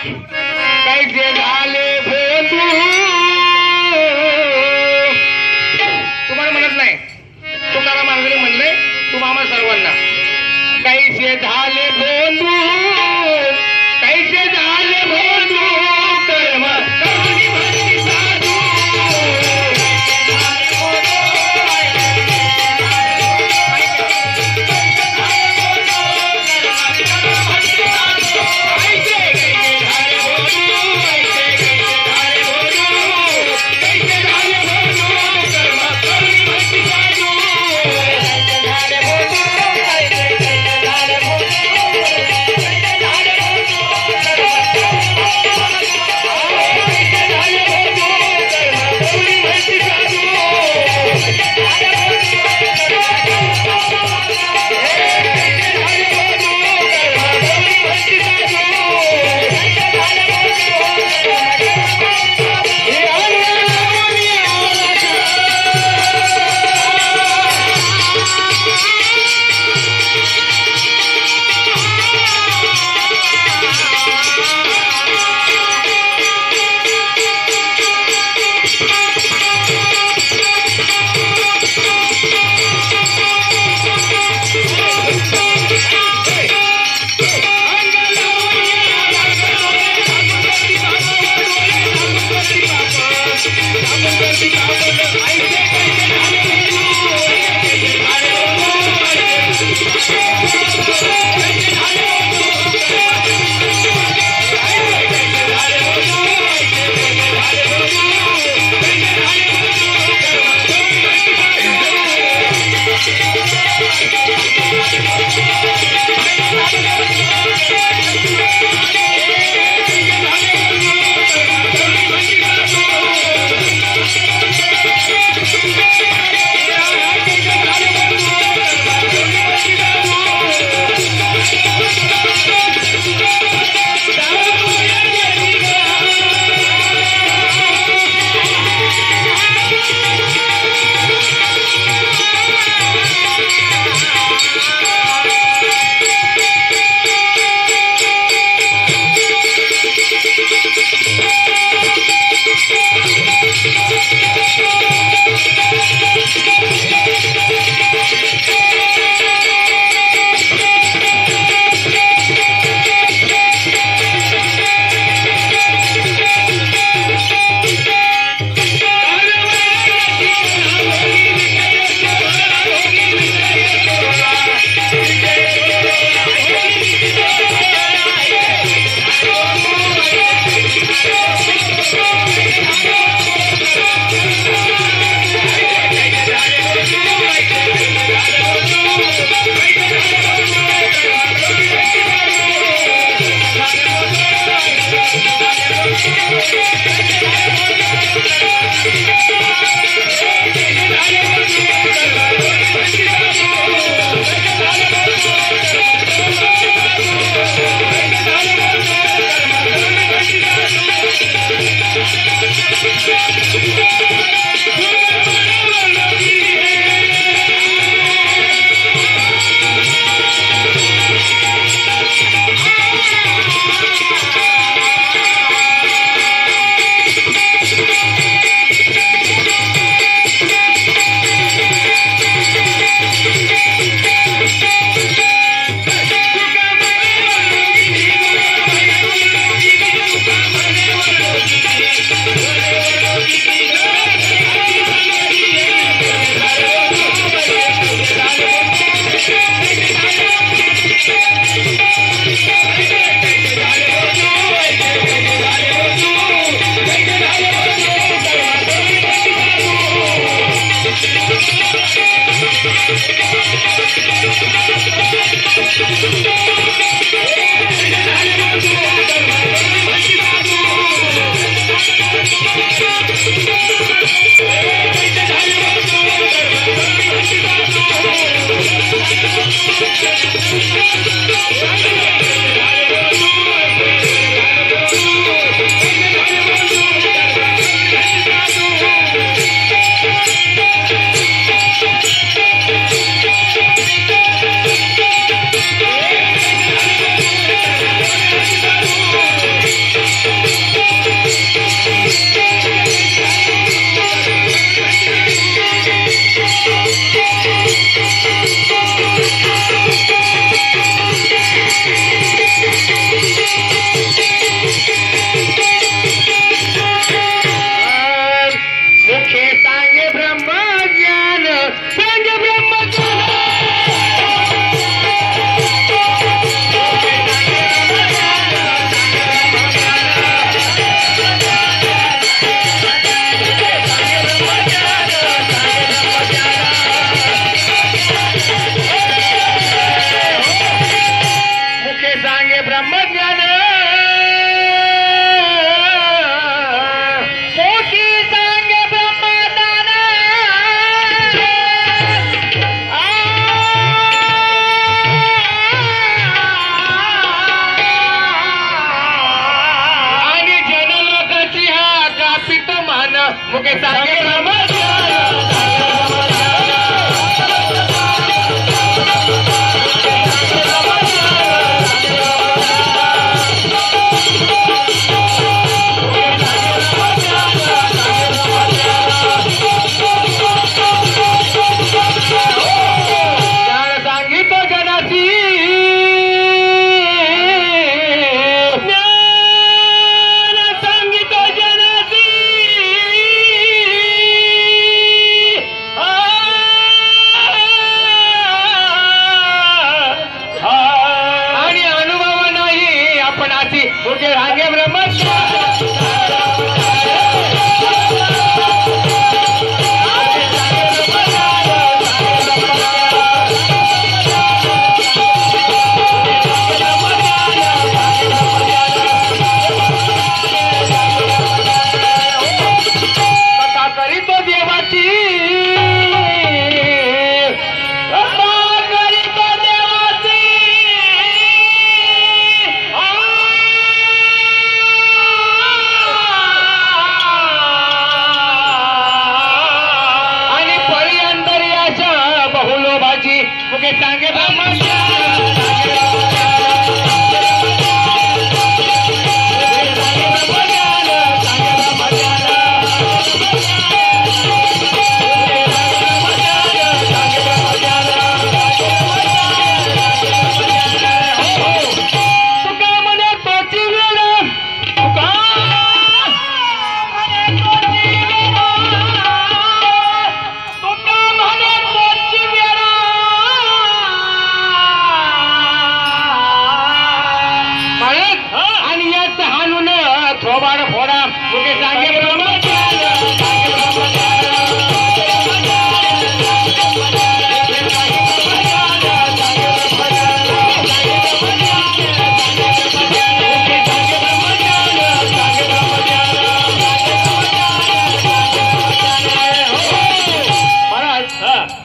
कैसे झाले भोंदू तुम्हाला म्हणत नाही तुकाराम महाराजांनी म्हणलंय तुम्हाला सर्वांना कैसे झाले भोंदू कैसे झाले भोंदू कर्म करुणी भक्ती साधू मुके सांगे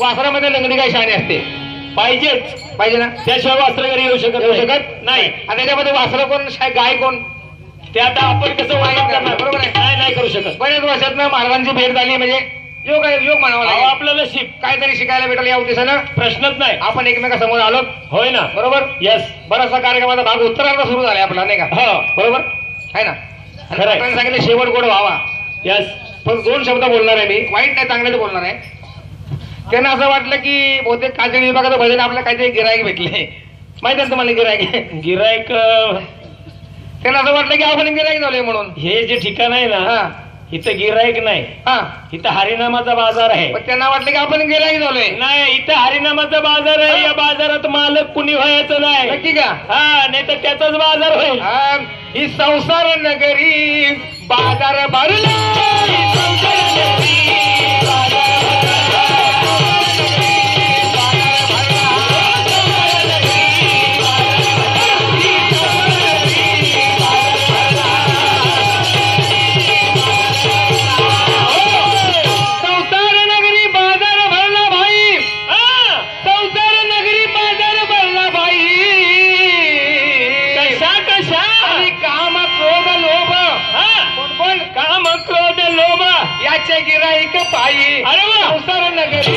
वासरामध्ये लंगडी काय शाणी असते पाहिजे ना त्याशिवाय वासर घरी येऊ शकत नाही. आणि त्याच्यामध्ये वासर कोण गाय कोण ते आता आपण कसं वाईट करणार बरोबर आहे नाही करू शकत. बऱ्याच वर्षात महाराजांची भेट झाली म्हणजे योग म्हणावा लागेल आपल्याला काहीतरी शिकायला भेटायला या उद्देशानं प्रश्नच नाही आपण एकमेकांसमोर आलो होय ना बरोबर यस बराचसा कार्यक्रमाचा भाग उत्तरार्ध सुरू झालाय आपला नाही का बरोबर आहे ना खरं सांगितलं शेवट गोड व्हावा यस पण 2 शब्द बोलणार आहे मी वाईट नाही चांगल्याच बोलणार आहे. त्यांना असं वाटलं की बहुतेक काजळी विभागाचं भजन आपल्याला काहीतरी गिरायक भेटले माहिती आहे तुम्हाला गिरायक त्यांना असं वाटलं की आपण गिरायक झालोय म्हणून हे जे ठिकाण आहे ना इथं गिरायक नाही इथं हरिनामाचा बाजार आहे पण त्यांना वाटलं की आपण गिरायक झालोय नाही इथं हरिनामाचा बाजार आहे या बाजारात मालक कुणी व्हायचं नाही नक्की का नाही तर त्याचाच बाजार होईल ही संसार नगरी बाजार भरला गिराईक पायी संसार नगरी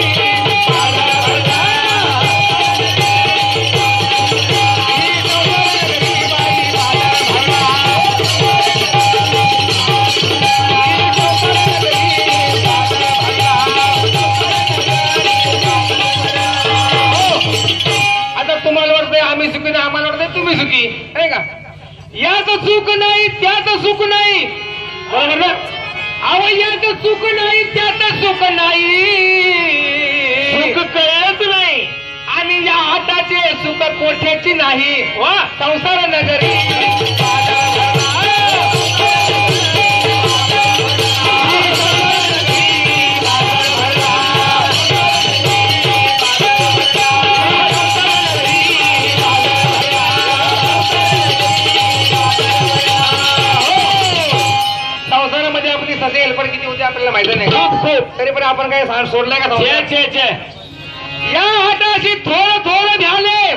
आता तुम्हाला वाटतंय आम्ही सुखी नाही आम्हाला वाटतंय तुम्ही सुखी आहे का याच चूक नाही त्याच सुख नाही बरोबर ना अवयात सुख नाही त्यात सुख नाही सुख कळत नाही आणि या हाताचे सुख कोठ्याची नाही वा संसार नगरी आपल्याला माहिती नाही तरी पण आपण काय सोडलाय का या हाताशी थोडं ध्याने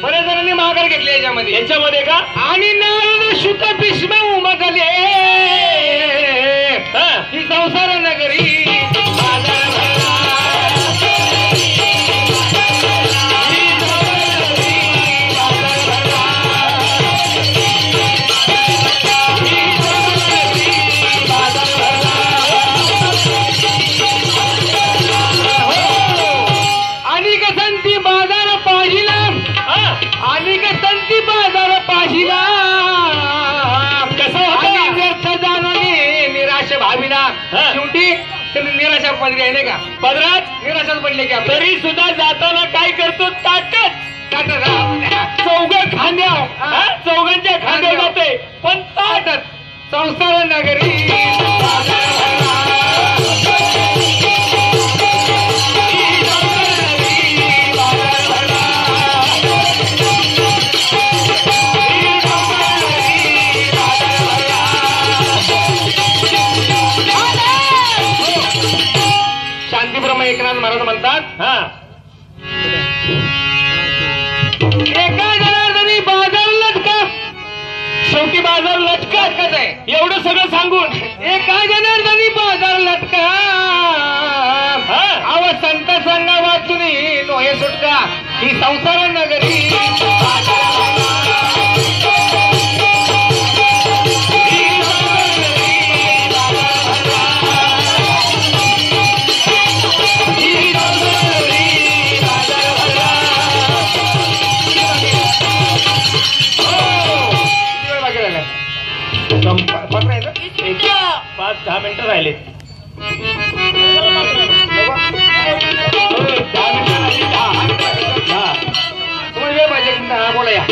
बऱ्याच जणांनी माघार घेतली याच्यामध्ये का आणि नारळ शुक भीष्म उमगले ही हा. शेवटी ते निराशा पदरी आहे नाही का, पदरात निराशाच पडले की आपल्याला. तरी सुद्धा जाताना काय करतो ताटच ताटच, हा. चौघ खांद्याव हा. चौघांच्या खांद्यावर जाते पण ताटच. ताटच. संसार नगरी शांतीब्रह्म एकनाथ महाराज म्हणतात, हा एका जनार्दनी बाजार लटका. शेवटी बाजार लटकत लटकत आहे. एवढं सगळं सांगून एका जनार्दनी बाजार लटका. हा. अव संत संगा वाचून नोहे सुटका. ही संसार नगरी पत्र आहे का? एक 5-10 मिनिटं राहिले. 10 मिनिटं. तुम्हाला वेळ पाहिजे. बोला या.